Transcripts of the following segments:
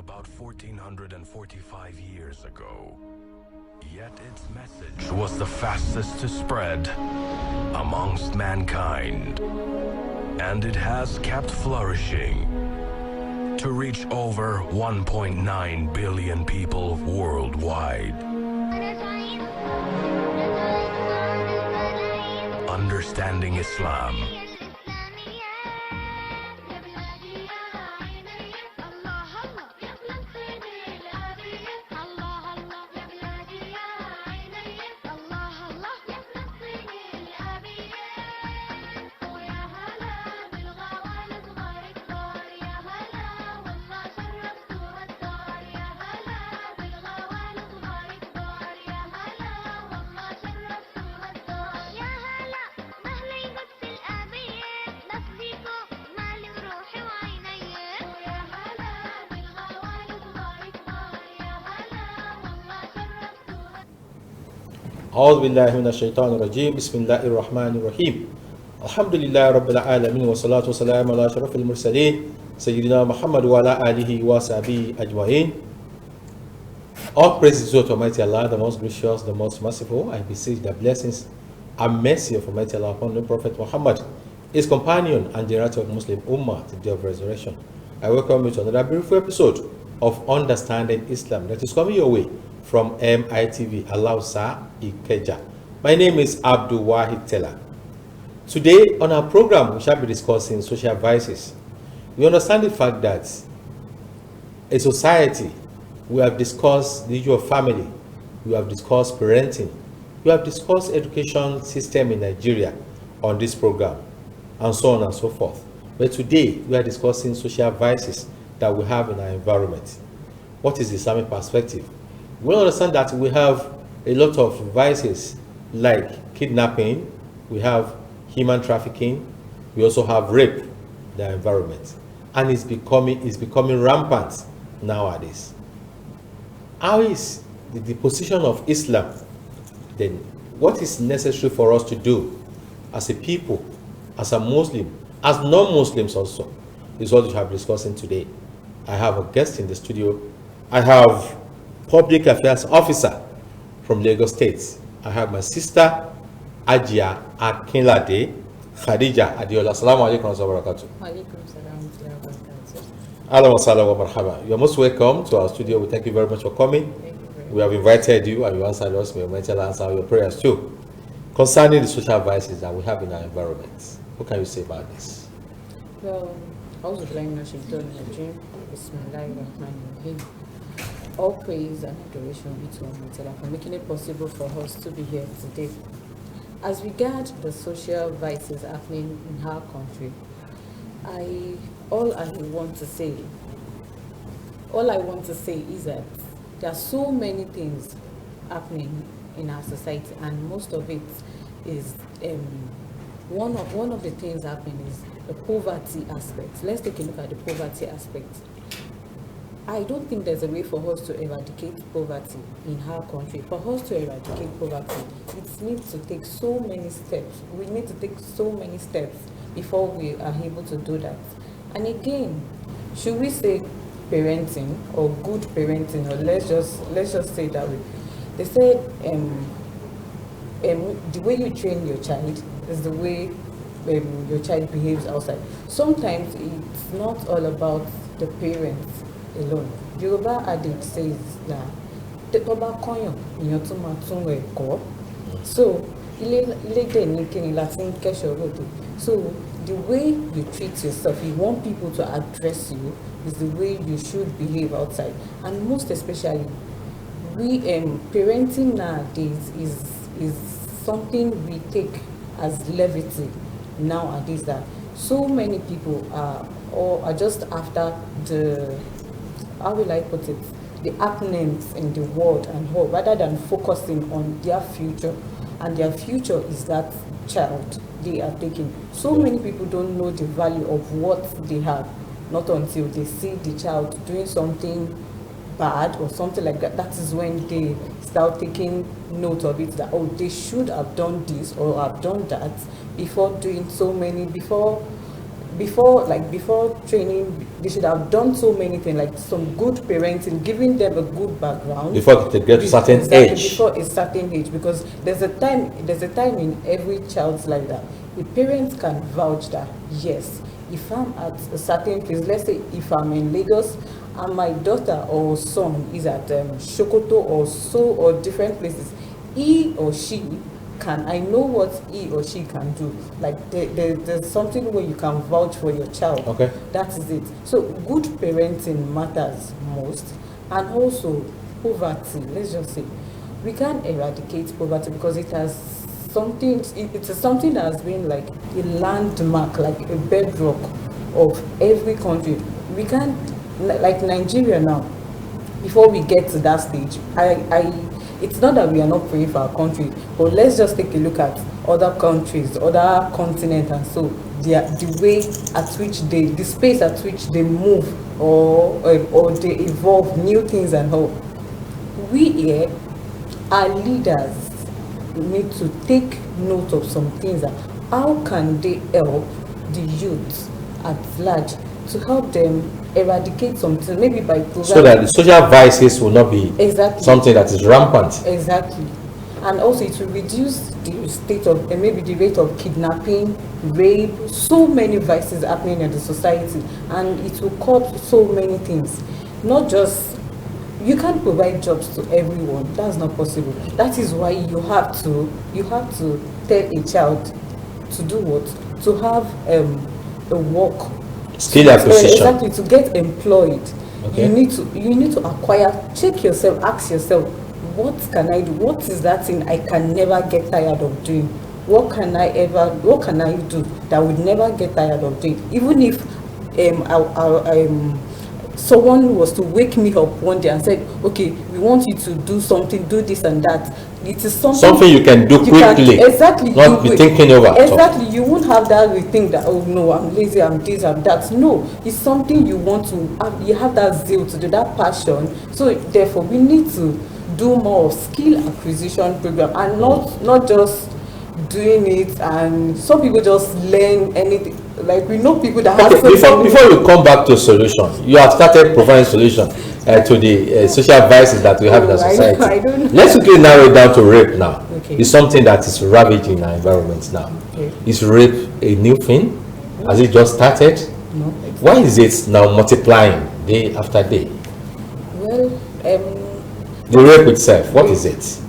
about 1445 years ago. Yet its message was the fastest to spread amongst mankind. And it has kept flourishing to reach over 1.9 billion people worldwide. Understanding Islam. أعوذ بالله من الشيطان الرجيم بسم الله الرحمن الرحيم الحمد لله رب العالمين والصلاة والسلام على أشرف المرسلين سيدنا محمد وعلى آله وصحبه أجمعين. All praises to Almighty Allah, the most gracious, the most merciful. I beseech the blessings and mercy of Almighty Allah upon the Prophet Muhammad, his companion and the right of Muslim Ummah to the day of resurrection. I welcome you to another beautiful episode of Understanding Islam that is coming your way from MITV Alausa Ikeja. My name is Abdul Wahid Teller. Today on our program we shall be discussing social vices. We understand the fact that a society, we have discussed the issue of family, we have discussed parenting, we have discussed education system in Nigeria on this program, and so on and so forth. But today we are discussing social vices that we have in our environment. What is the Islamic perspective? We understand that we have a lot of vices like kidnapping, we have human trafficking, we also have rape in the environment, and it's becoming rampant nowadays. How is the position of Islam then? What is necessary for us to do as a people, as a Muslim, as non-Muslims also, is what we have discussing today. I have a guest in the studio. I have Public Affairs Officer from Lagos State. I have my sister Ajia Akinlade Khadija Adiola. Assalamu alaikum wa barakatuh. Walaikum salam wa barakatuh. Ahlan wa sahlan wa marhaba. You are most welcome to our studio. We thank you very much for coming. We have invited you and you answered us. May Allah answer your prayers too. Concerning the social vices that we have in our environment, what can you say about this? Well, also playing Washington in the dream. Bismillahirrahmanirrahim. All praise and adoration be to Allah for making it possible for us to be here today. As regard the social vices happening in our country, all I want to say is that there are so many things happening in our society, and most of it is one of the things happening is the poverty aspect. Let's take a look at the poverty aspect. I don't think there's a way for us to eradicate poverty in our country. For us to eradicate poverty, it needs to take so many steps. We need to take so many steps before we are able to do that. And again, should we say parenting or good parenting, or let's just say that way. They said the way you train your child is the way your child behaves outside. Sometimes it's not all about the parents alone. Yoruba adage says that so so the way you treat yourself, you want people to address you, is the way you should behave outside. And most especially, we parenting nowadays is something we take as levity nowadays, that so many people are just after the, how will I put it, the happenings in the world and all, rather than focusing on their future. And their future is that child they are taking. So many people don't know the value of what they have, not until they see the child doing something bad or something like that. That is when they start taking note of it, that, oh, they should have done this or have done that before before training, they should have done so many things, like some good parenting, giving them a good background Before they get to a certain exactly, age. before a certain age, because there's a time in every child's life that the parents can vouch that yes, if I'm at a certain place, let's say if I'm in Lagos and my daughter or son is at Sokoto or different places, he or she can, I know what he or she can do. Like there's something where you can vouch for your child. Okay. That is it. So good parenting matters most, and also poverty. Let's just say we can't eradicate poverty because it has something. It's something that has been like a landmark, like a bedrock of every country. We can't, like Nigeria now. Before we get to that stage, it's not that we are not praying for our country, but let's just take a look at other countries, other continents, and so the way at which the space at which they move or they evolve new things and all. We here, our leaders need to take note of some things. That how can they help the youth at large to help them eradicate something, maybe by providing, So that the social vices will not be exactly something that is rampant. exactly, and also it will reduce the state of maybe the rate of kidnapping, rape, so many vices happening in the society, and it will curb so many things. Not just, you can't provide jobs to everyone, that's not possible. That is why you have to tell a child to do what, to have a work, Skill acquisition. exactly, to get employed. Okay. You need to acquire, check yourself, ask yourself, what can I do, what is that thing I can never get tired of doing, what can I do that I would never get tired of doing, even if someone was to wake me up one day and said, okay, we want you to do something, do this and that. It is something You can do quickly. Exactly. Not be thinking over. Exactly. You won't have that rethink that, oh no, I'm lazy, I'm this, I'm that. No, it's something you want to have, you have that zeal to do, that passion. So therefore, we need to do more of skill acquisition program, and not just doing it, and some people just learn anything. Like we know people that have Before you come back to solution, you have started providing solution to the social vices that we have in our society. I don't know. Let's quickly narrow it down to rape now. Okay. It's something that is ravaging our environment now. Okay. Is rape a new thing? Has it just started? No. Why is it now multiplying day after day? Well, The rape itself, what is it?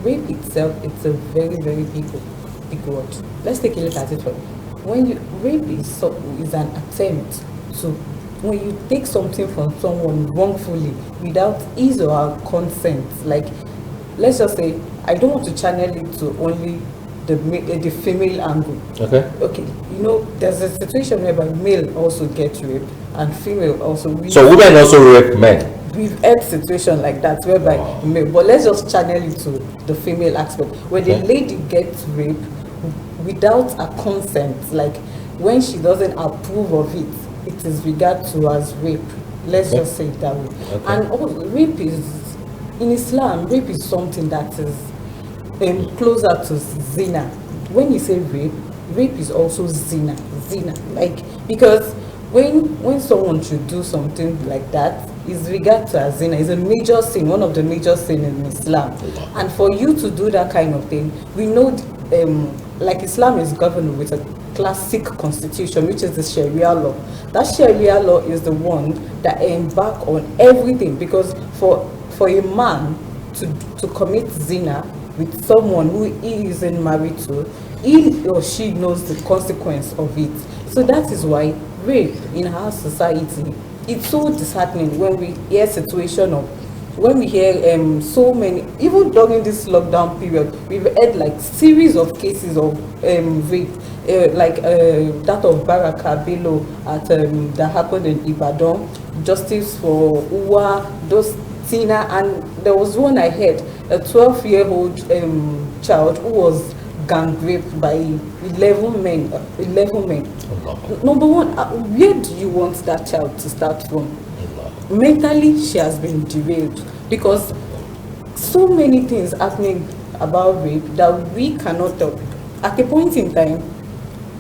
rape itself, it's a very, very big word. Let's take a look at it first. Rape is an attempt to, when you take something from someone wrongfully without his or her consent. Like, let's just say, I don't want to channel it to only the female angle. Okay. Okay, there's a situation whereby male also gets raped and female also. So women also rape men. We've had situation like that whereby male, but let's just channel it to the female aspect, where the lady gets raped without a consent, like when she doesn't approve of it, it is regarded to as rape. Let's just say it that way. Okay. And also, rape is, in Islam, rape is something that is closer to zina. When you say rape is also zina, like, because when someone should do something like that, is regarded to as zina, is a major sin, one of the major sin in Islam. And for you to do that kind of thing, we know, like Islam is governed with a classic constitution, which is the Sharia law. That Sharia law is the one that embark on everything, because for a man to commit zina with someone who he isn't married to, he or she knows the consequence of it. So that is why rape in our society, it's so disheartening when we hear when we hear so many, even during this lockdown period, we've had like series of cases of rape, like that of Baraka Bello that happened in Ibadan, Justice for Uwa, those Tina, and there was one I heard, a 12-year-old child who was gang raped by 11 men. Number one, where do you want that child to start from? Mentally, she has been derailed, because so many things happening about rape that we cannot talk. At a point in time,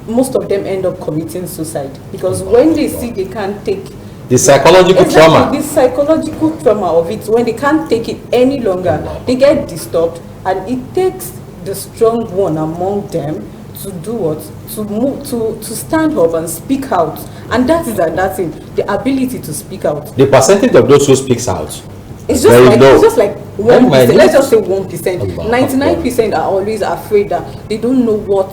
most of them end up committing suicide, because when they see they can't take The psychological trauma. the psychological trauma of it, when they can't take it any longer, they get disturbed, and it takes the strong one among them to do what? To move, to stand up and speak out. And that is another thing, the ability to speak out. The percentage of those who speaks out It's is very low. just like 1%. minute. Let's just say 1%. Allah 99% are always afraid that they don't know what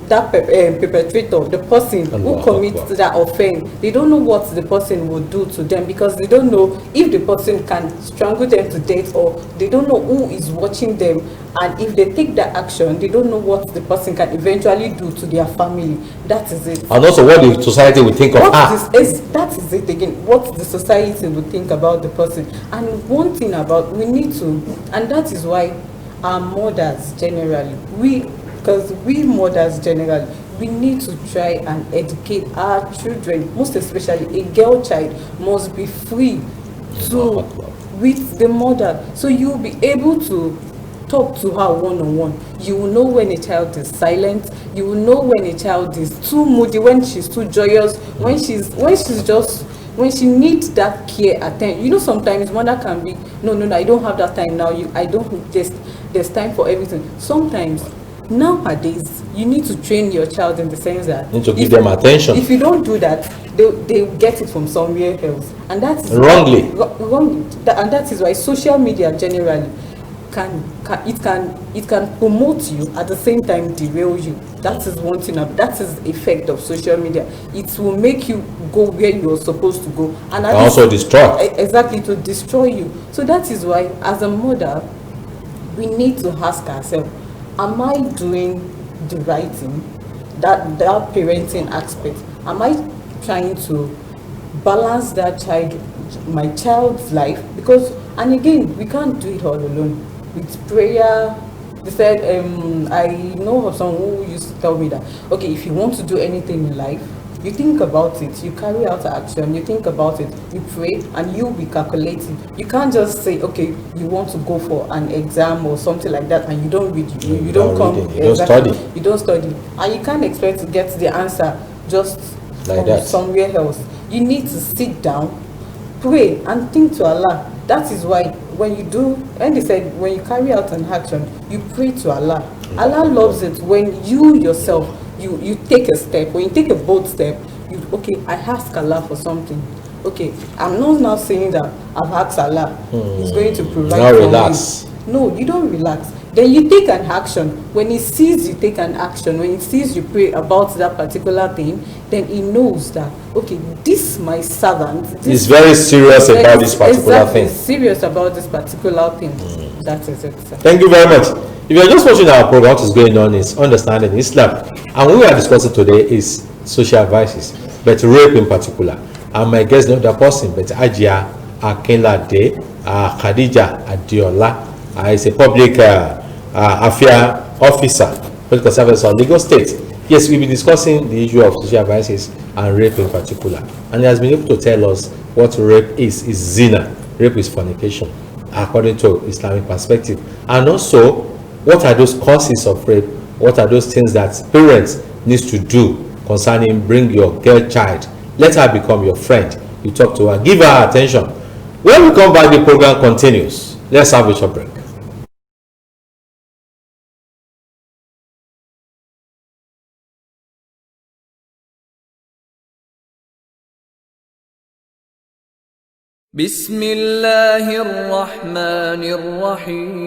that perpetrator, the person who Allah commits Akbar. that offense, they don't know what the person will do to them, because they don't know if the person can strangle them to death, or they don't know who is watching them, and if they take that action, they don't know what the person can eventually do to their family. That is it. And also what the society will think of That is it again. What the society will think about the person. And one thing about, we need to, and that is why our mothers generally, we mothers generally, we need to try and educate our children, most especially a girl child must be free to with the mother, so you'll be able to talk to her one-on-one. You will know when a child is silent, you will know when a child is too moody, when she's too joyous, when she needs that care attention. You know, sometimes mother can be, no, I don't have that time now, there's time for everything. Sometimes nowadays you need to train your child in the sense that need to give them attention. If you don't do that, they get it from somewhere else, and that's Wrongly. And that is why social media generally can promote you, at the same time derail you. That is one thing. That is the effect of social media. It will make you go where you are supposed to go, and also destroy. Exactly, to destroy you. So that is why, as a mother, we need to ask ourselves, am I doing the right thing? That parenting aspect, am I trying to balance my child's life? Because, and again, we can't do it all alone. With prayer, they said, I know of someone who used to tell me that, okay, if you want to do anything in life, you think about it, you carry out action, you think about it, you pray, and you'll be calculating. You can't just say, okay, you want to go for an exam or something like that, and you don't read, you don't come, you don't study. You don't study, and you can't expect to get the answer just like from that. Somewhere else. You need to sit down, pray, and think to Allah. That is why when they said, when you carry out an action, you pray to Allah. Allah loves it when you yourself, you take a step. When you take a bold step, okay, I ask Allah for something. Okay, I'm not now saying that I've asked Allah, He's going to provide now for relax. me. No, you don't relax. Then you take an action. When He sees you take an action, when He sees you pray about that particular thing, then He knows that, okay, this my servant is very serious about this particular thing. Serious about this particular thing. That is it, sir. Thank you very much. If you're just watching our program, what is going on is Understanding Islam. And what we are discussing today is social vices, but rape in particular. And my guest, not the person, but Ajia Akinlade Khadija Adiola is a public affairs officer, political service of Lagos State. Yes, we'll be discussing the issue of social vices and rape in particular. And he has been able to tell us what rape is zina. Rape is fornication, according to Islamic perspective. And also, what are those causes of rape? What are those things that parents need to do concerning bring your girl child? Let her become your friend. You talk to her, give her attention. When we come back, the program continues. Let's have a short break. بسم الله الرحمن الرحيم.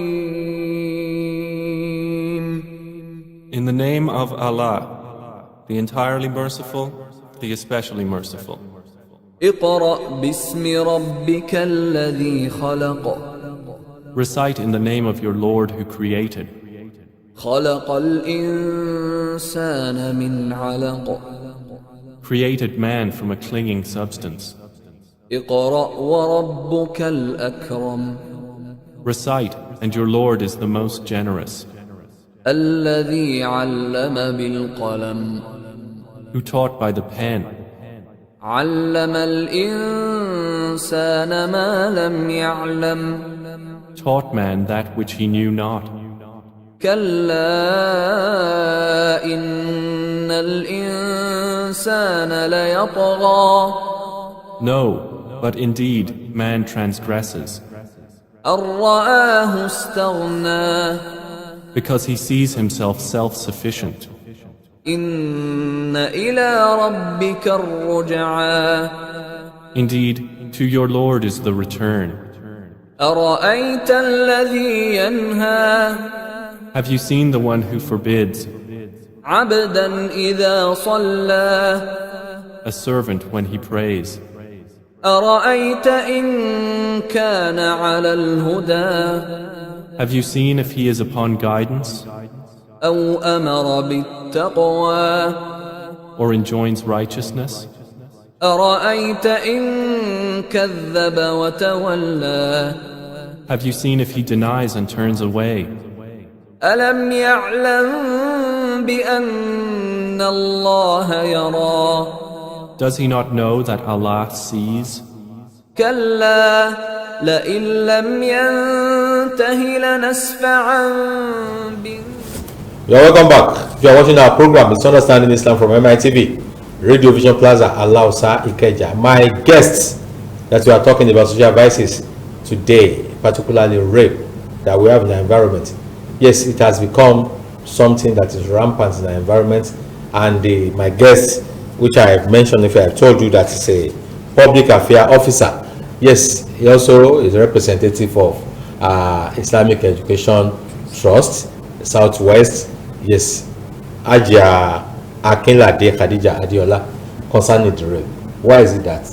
In the name of Allah, the entirely merciful, the especially merciful. اقرأ باسم ربك الذي خلق. Recite in the name of your Lord who created. خلق الإنسان من علق. Created man from a clinging substance. اقرأ وربك الأكرم. Recite, and your Lord is the most generous. الذي علم بالقلم. Who taught by the pen. علم الإنسان ما لم يعلم. Taught man that which he knew not. كلا إن الإنسان ليطغى No, but indeed man transgresses, أن رآه استغنى because he sees himself self-sufficient. إن إلى ربك الرجعى Indeed, to your Lord is the return. أرأيت الذي ينهى Have you seen the one who forbids عبدا إذا صلى a servant when he prays? أرأيت إن كان على الهدى Have you seen if he is upon guidance أو أمر بالتقوى or enjoins righteousness? أرأيت إن كذب وتولى Have you seen if he denies and turns away? ألم يعلم بأن الله يرى Does he not know that Allah sees? كلا لئن لم ينته لنسفعا You're welcome back. If you are watching our program, it's Understanding Islam from MITV, Radio Vision Plaza, Alausa, Ikeja. My guests that we are talking about social vices today, particularly rape that we have in the environment. Yes, it has become something that is rampant in the environment, and my guest, which I have mentioned, if I have told you that is a public affair officer, yes, he also is a representative of Islamic Education Trust, Southwest. Yes, Ajia Akinlade Khadija Adiola, concerning the rape. Why is it that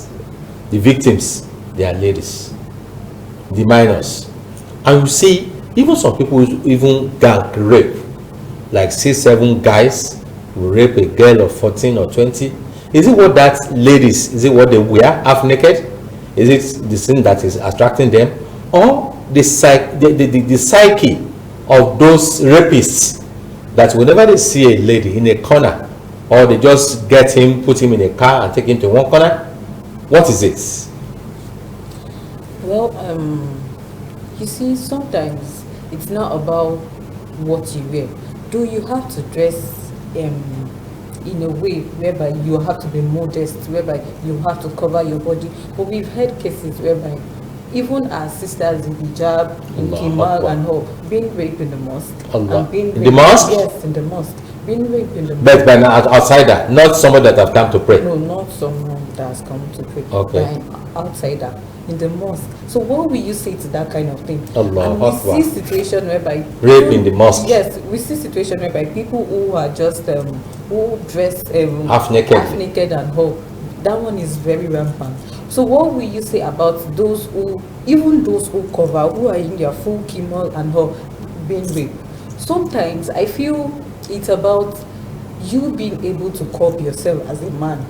the victims, they are ladies, the minors, and you see even some people even gang rape, like 6-7 guys will rape a girl of 14 or 20. Is it what that ladies, is it what they wear half naked? Is it the thing that is attracting them, or the psyche of those rapists, that whenever they see a lady in a corner, or they just get him, put him in a car and take him to one corner? What is it? Well, you see, sometimes it's not about what you wear. Do you have to dress in a way whereby you have to be modest, whereby you have to cover your body? But we've had cases whereby even our sisters in hijab, in Allah kimal Akbar. and all, being raped in the mosque. Allah. And being In raped, the mosque? Yes, in the mosque. Being raped in the mosque. But by an outsider, not someone that have come to pray. No, not someone that has come to pray. Okay. But an outsider in the mosque. So what will you say to that kind of thing? Allah And we Akbar. see situation whereby Rape in the mosque. Yes, we see situation whereby people who are just who dress Half naked. and whole. That one is very rampant. So what will you say about those who, even those who cover, who are in their full kimal and whole, being raped? Sometimes I feel it's about you being able to cope yourself as a man.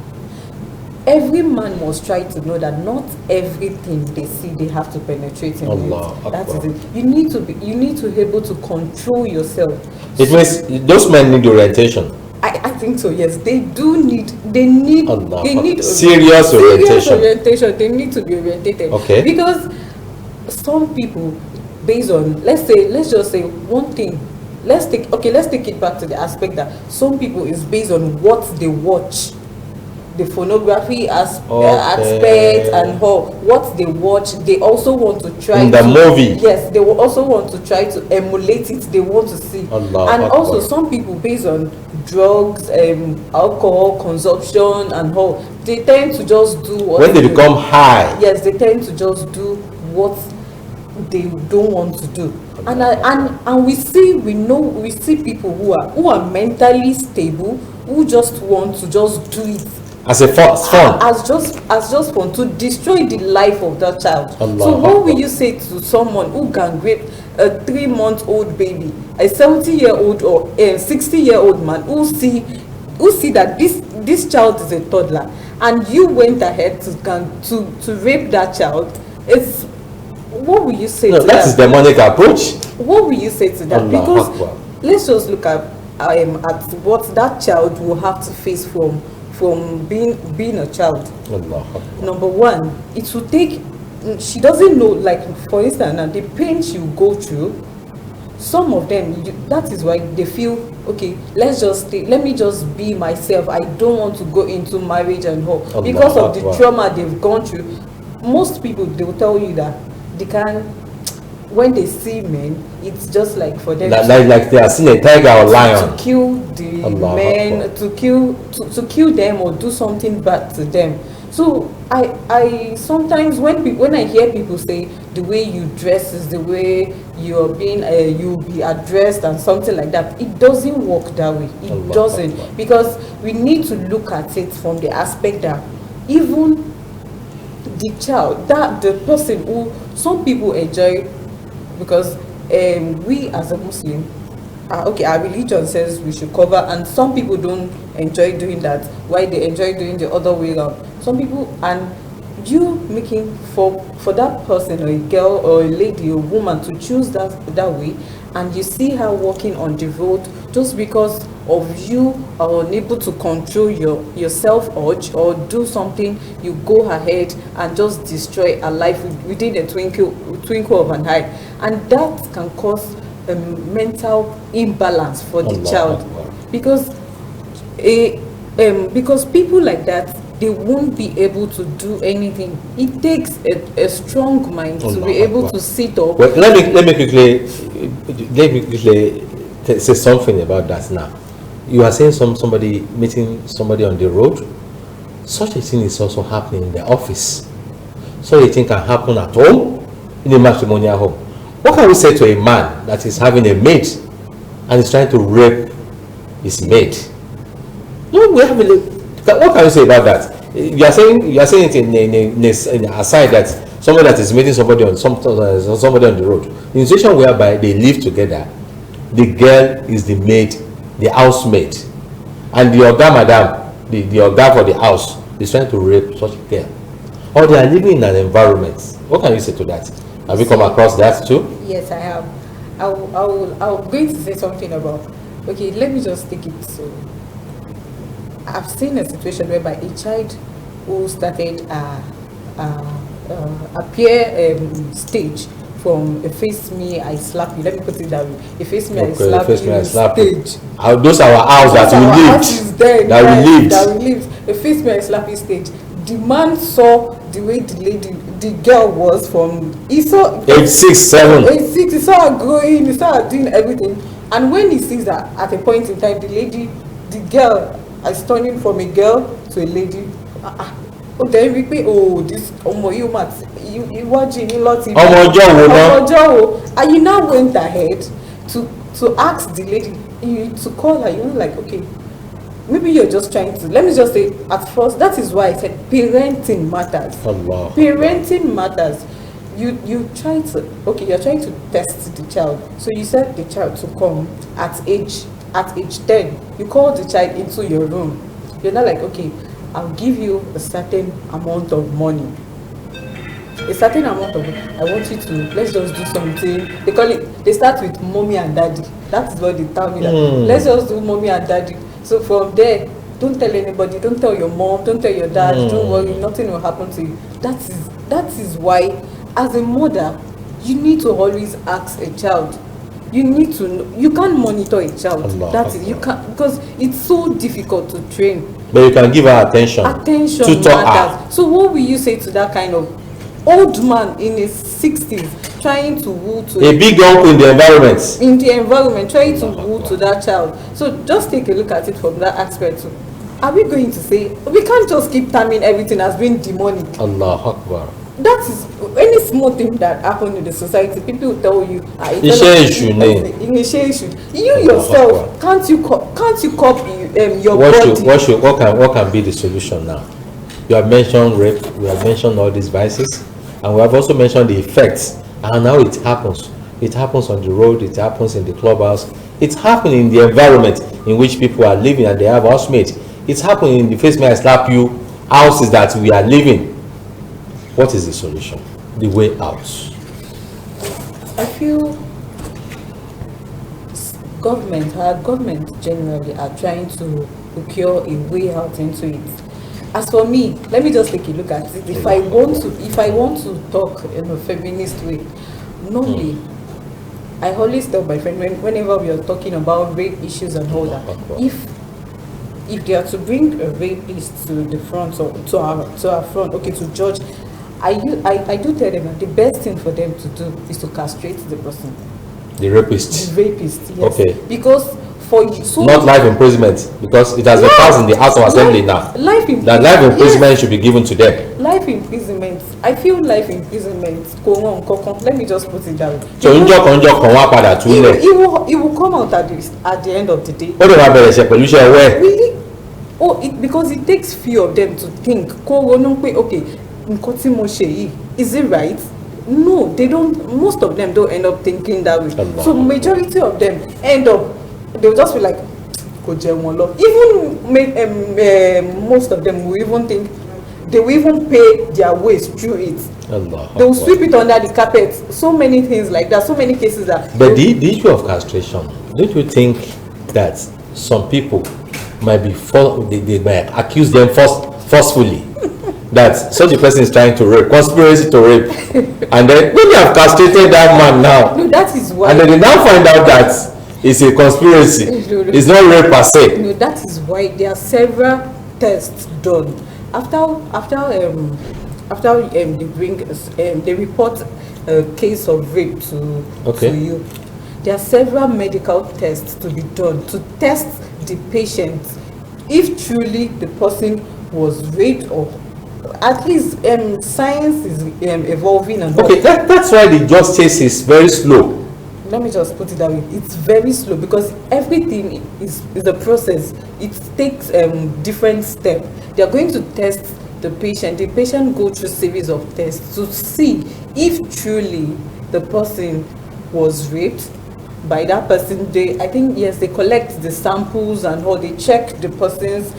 Every man must try to know that not everything they see they have to penetrate in Allah it. That is Akbar. it. You need to be able to control yourself. It means those men need orientation. I think so, yes. They need Allah serious orientation. They need to be orientated. Okay. Because some people, based on, let's just say one thing. Let's take it back to the aspect that some people is based on what they watch. The pornography aspect and what they watch, they also want to try in the movie. Yes, they will also want to try to emulate it. They want to see. Allah And Akbar. also some people, based on drugs, alcohol consumption and all, they tend to just do what When they become high, yes, they tend to just do what they don't want to do. And we see people who are mentally stable, who just want to just do it as a fun. as just fun, to destroy the life of that child. Allah So what will Akbar. you say to someone who can rape a 3-month-old baby, a 70-year-old or a 60-year-old man who see that this child is a toddler, and you went ahead to rape that child? What will you say No, to that is demonic approach. What will you say to that? Allah Because Akbar. let's just look at what that child will have to face from being a child. Allah Akbar. Number one, it will take, she doesn't know, like for instance now, the pain she will go through. some of them, that is why they feel, okay, let me just be myself. I don't want to go into marriage and all because of the trauma they've gone through. Most people, they will tell you that they can't, when they see men, it's just like for them like they are seeing a tiger or lion to kill the men, to kill them or do something bad to them. So I sometimes when I hear people say the way you dress is the way you'll be addressed and something like that, it doesn't work that way. It doesn't, because we need to look at it from the aspect that even the child, that the person who some people enjoy, because we as a Muslim, okay, our religion says we should cover, and some people don't enjoy doing that. Why they enjoy doing the other way around? Some people, and you making for that person, or a girl or a lady or woman, to choose that way, and you see her walking on the road just because of you are unable to control your self-urge or do something, you go ahead and just destroy a life within a twinkle of an eye, and that can cause a mental imbalance for the child, because people like that, they won't be able to do anything. It takes a strong mind to be able to sit up. Well, let me quickly say something about that now. You are saying somebody meeting somebody on the road. Such a thing is also happening in the office. Such a thing can happen at home, in a matrimonial home. What can we say to a man that is having a mate and is trying to rape his mate? No, we have what can you say about that? You are saying it in a aside that somebody that is meeting somebody on somebody on the road. In a situation whereby they live together, the girl is the maid, the housemaid, and the oga madam, the oga for the house, is trying to rape such a girl, or they are living in an environment. What can you say to that? Have you come across that too? Yes, I have. I'm going to say something about. Okay, let me just take it. So, I've seen a situation whereby a child who started a peer stage from a face me, I slap you. Let me put it that way. A face me, I slap you stage. Those are our house that we lived. A face me, I slap you stage. The man saw the way the girl was from. He saw age 6, 7. Age 6. He saw her growing. He saw her doing everything. And when he sees that at a point in time, the girl is turning from a girl to a lady. Then we pay. Oh, this you watching a lot. And you now went ahead to ask the lady, to call her. You know, like, okay, maybe you're just trying to. Let me just say, at first, that is why I said parenting matters. Parenting matters. You're trying to test the child. So you said the child to come at age 10. You call the child into your room. You're not like, okay, I'll give you a certain amount of money. A certain amount of money. I want you to, let's just do something. They start with mommy and daddy. That's what they tell me. That. Let's just do mommy and daddy. So from there, don't tell anybody, don't tell your mom, don't tell your dad, don't worry, nothing will happen to you. That is why, as a mother, you need to always ask a child. You need to know, you can't monitor a child. You can't, because it's so difficult to train. But you can give her attention. Attention matters. So what will you say to that kind of old man in his 60s trying to woo to a big uncle in the environment? In the environment, trying to woo to that child. So just take a look at it from that aspect too. Are we going to say we can't just keep terming everything as being demonic? Allah Akbar. That is any small thing that happen in the society. People will tell you, you yourself can't you copy your body. What can be the solution now? You have mentioned rape, we have mentioned all these vices, and we have also mentioned the effects and how it happens. It happens on the road, it happens in the clubhouse, it's happening in the environment in which people are living and they have housemates. It's happening in the face me I slap you houses that we are living. What is the solution? The way out? I feel our government generally are trying to procure a way out into it. As for me, let me just take a look at it. If I want to talk in a feminist way, normally I always tell my friend whenever we are talking about rape issues and all that, if they are to bring a rapist to the front or to our front, okay, to judge, I do tell them that the best thing for them to do is to castrate the person. The rapist. The rapist, yes. Okay. Because for you, so Not life imprisonment, because it has been passed in the House of Assembly now. Life That life imprisonment should be given to them. Life imprisonment. I feel life imprisonment. Let me just put it down. So injọ kan wá padà túlẹ̀. It will come out at the end of the day. Ó lè máa bẹ̀rẹ̀ ṣe pẹ̀lú iṣẹ́ ọwọ́ ẹ̀. Really? Because it takes few of them to think. Okay, nǹkan tí mo ṣe yìí, is it right? No, they don't. Most of them don't end up thinking that way. So majority of them end up, they'll just be like, even most of them will even think, they will even pay their ways through it. They will sweep it under the carpet. So many things like that, so many cases that. But the issue of castration, don't you think that some people might be they might accuse them forcefully that such a person is trying to rape, conspiracy to rape, and then when they have castrated that man now, no, that is why, and then they now find out that it's a conspiracy, it's not rape per se. No, that is why there are several tests done after they bring they report a case of rape to you. There are several medical tests to be done to test the patient if truly the person was raped, or at least science is evolving and okay, that's why the justice is very slow. Let me just put it that way. It's very slow because everything is a process. It takes different steps. They are going to test the patient. The patient go through series of tests to see if truly the person was raped by that person. I think yes, they collect the samples and how they check the person's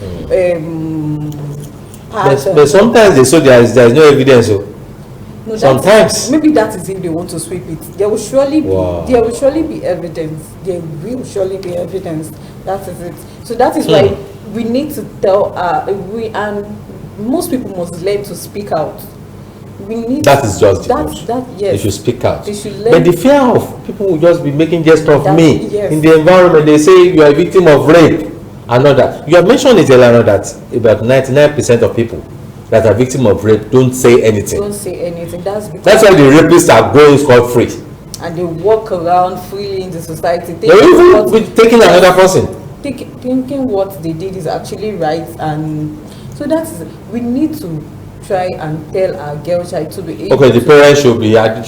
but sometimes they say there is no evidence. No, sometimes maybe that is if they want to sweep it. There will surely be evidence. There will surely be evidence. That is it. So that is why we need to tell most people must learn to speak out. That is just yes. They should speak out. They should learn. But the fear of people will just be making jest of me yes. in the environment. They say you are a victim of rape. Another, you have mentioned it earlier that about 99% of people that are victim of rape don't say anything. Don't say anything. That's why the rapists are going scot-free. And they walk around freely in the society. They even be taking another person. Thinking what they did is actually right, and so we need to try and tell our girl child to be able. Okay, the parents should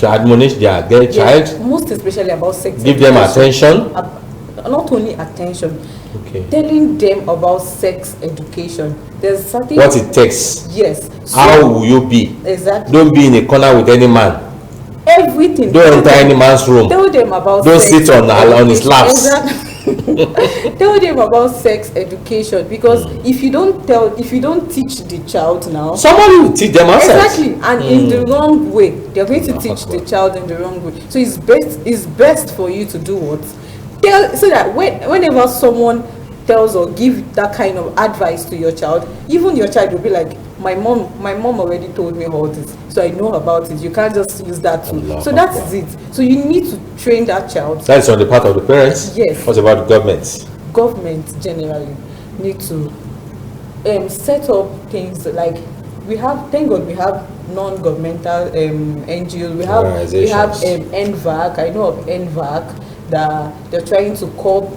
admonish their girl child. Most especially about sex. Give them attention. Not only attention. Okay. Telling them about sex education. There's something. What it takes. Yes. So, how will you be? Exactly. Don't be in a corner with any man. Everything. Don't enter any man's room. Tell them about. Don't sit on his lap. Exactly. Tell them about sex education, because if you don't teach the child now, somebody will teach them outside. Exactly, and in the wrong way. They're going to teach the child in the wrong way. So it's best for you to do what? So that whenever someone tells or give that kind of advice to your child, even your child will be like, my mom already told me all this, so I know about it. You can't just use that too. So that is it. So you need to train that child. That's on the part of the parents. Yes. What about the government? Government generally need to set up things like thank God we have non-governmental NGOs. We have NVAC. I know of NVAC that they're trying to curb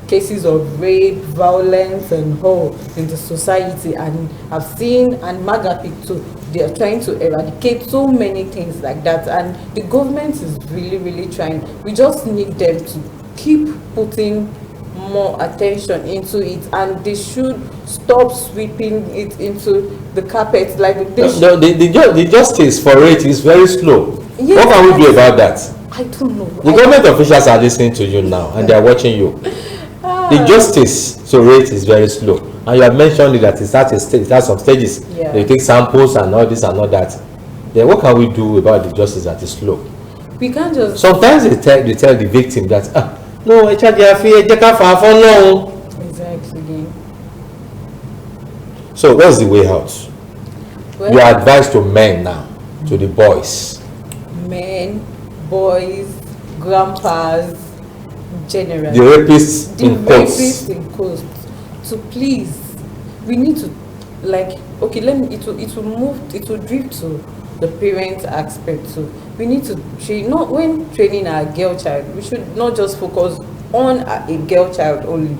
cases of rape, violence, and all in the society, and I've seen, and Magapic too, they are trying to eradicate so many things like that, and the government is really, really trying. We just need them to keep putting more attention into it, and they should stop sweeping it into the carpet like the justice for it is very slow. Yes, what can we do about that? I don't know. The government officials are listening to you now, and they are watching you. The justice to rate is very slow, and you have mentioned that it's at a stage, it has some stages. Yeah. They take samples and all this and all that. Then what can we do about the justice that is slow? We can't just. Sometimes they tell the victim that no, exactly. So what's the way out? Well, your advice to men now, to the boys. Men, boys, grandpas, generally. The rapists The in quotes. rapists in quotes. So please, we need to, like, okay, it will drift to the parent aspect. So we need to train, not when training our girl child, we should not just focus on a girl child only.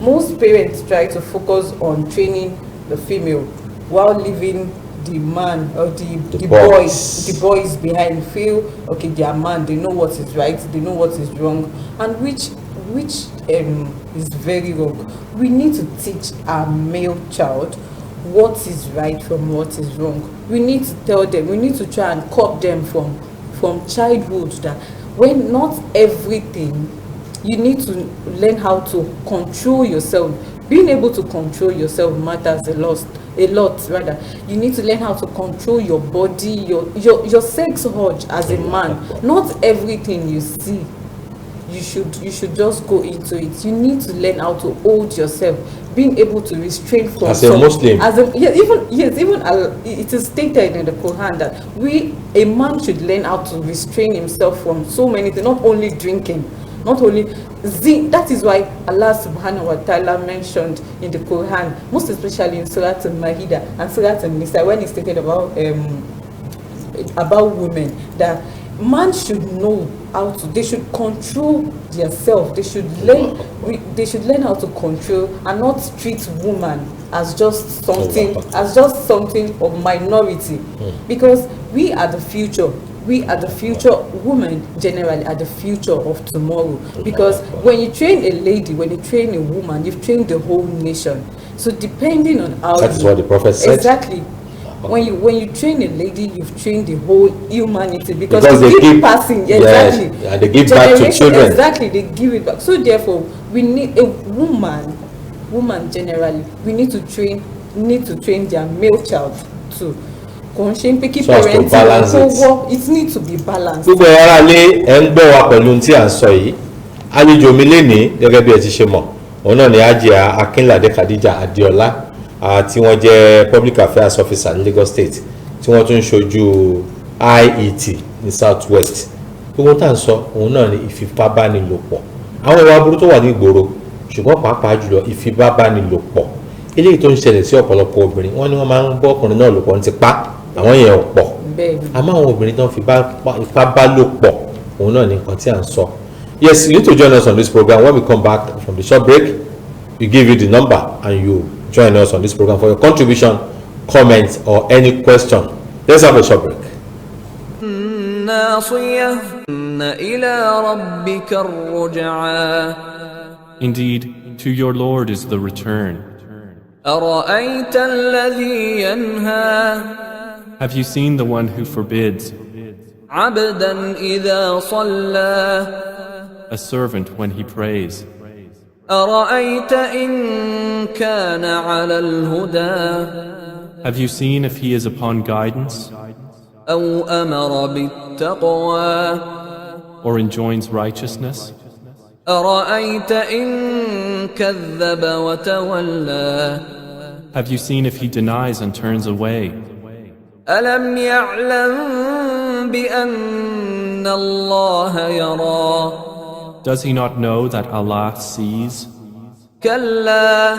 Most parents try to focus on training the female while leaving the man or the boys behind. Feel okay, they are man, they know what is right, they know what is wrong, and which is very wrong. We need to teach our male child what is right from what is wrong. We need to tell them, we need to try and curb them from childhood, that when not everything, you need to learn how to control yourself. Being able to control yourself matters a lot rather. You need to learn how to control your body, your sex urge as a man. Not everything you see you should just go into it. You need to learn how to hold yourself, being able to restrain from as a Muslim. Even it is stated in the Quran that a man should learn how to restrain himself from so many things, not only drinking, not only that is why Allah subhanahu wa ta'ala mentioned in the Quran, most especially in Surah Al-Ma'idah and Surah Al-Nisa, when he stated about women, that man should know how to, they should control themselves, they should learn how to control and not treat woman as just something of minority, because we are the future. Women generally are the future of tomorrow, because when you train a lady, when you train a woman, you've trained the whole nation. So depending on how that's what the Prophet said. Exactly. When you train a lady, you've trained the whole humanity, because they keep passing. Exactly. Yes, and they give back to children. Exactly, they give it back. So therefore, we need a woman generally. We need to train their male child too. So as to balance it needs to be balanced. Gbogbo ara lé ẹ ń gbọ́ wa pẹ̀lú tí à ń sọ yìí. Àlejò mi lénìí gẹ́gẹ́ bí ẹ ti ṣe mọ̀, òun náà ni Hajiya Akinlade Khadija Adeola, tí wọ́n jẹ́ Public Affairs Officer ní Lagos State, tí wọ́n tún ṣojú IET ní South West. Gbogbo tá à ń sọ òun náà ni ìfipábánilòpọ̀. Àwọn ìwà burú tó wà ní ìgboro, ṣùgbọ́n pàápàá jùlọ ìfipábánilòpọ̀. Eléyìí tó ń ṣẹlẹ̀ sí ọ̀pọ̀lọpọ̀ obìnrin, wọ́n ní wọ́n máa ń bọ́ ọkùnrin náà lòpọ̀ ní tipá. Àwọn yẹn ò pọ̀, àmọ́ àwọn obìnrin tó ń fi ipá bá lò pọ̀, òun náà ni nǹkan tí à ń sọ. Yes, you need to join us on this program. When we come back from the short break, we give you the number and you join us on this program for your contribution, comments or any question. Let's have a short break. Indeed, to your Lord is the return. Have you seen the one who forbids a servant when he prays? Have you seen if he is upon guidance or enjoins righteousness? Have you seen if he denies and turns away? ألم يعلم بأن الله يرى Does he not know that Allah sees? كلا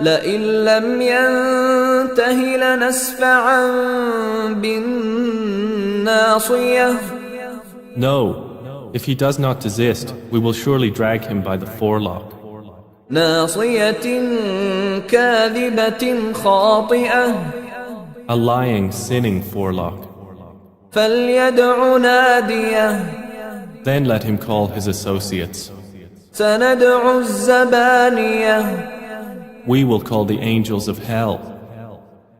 لئن لم ينته لنسفعا بالناصية No, if he does not desist, we will surely drag him by the forelock. ناصية كاذبة خاطئة A lying, sinning forelock. فليدع ناديه Then let him call his associates. سندع الزبانية We will call the angels of hell.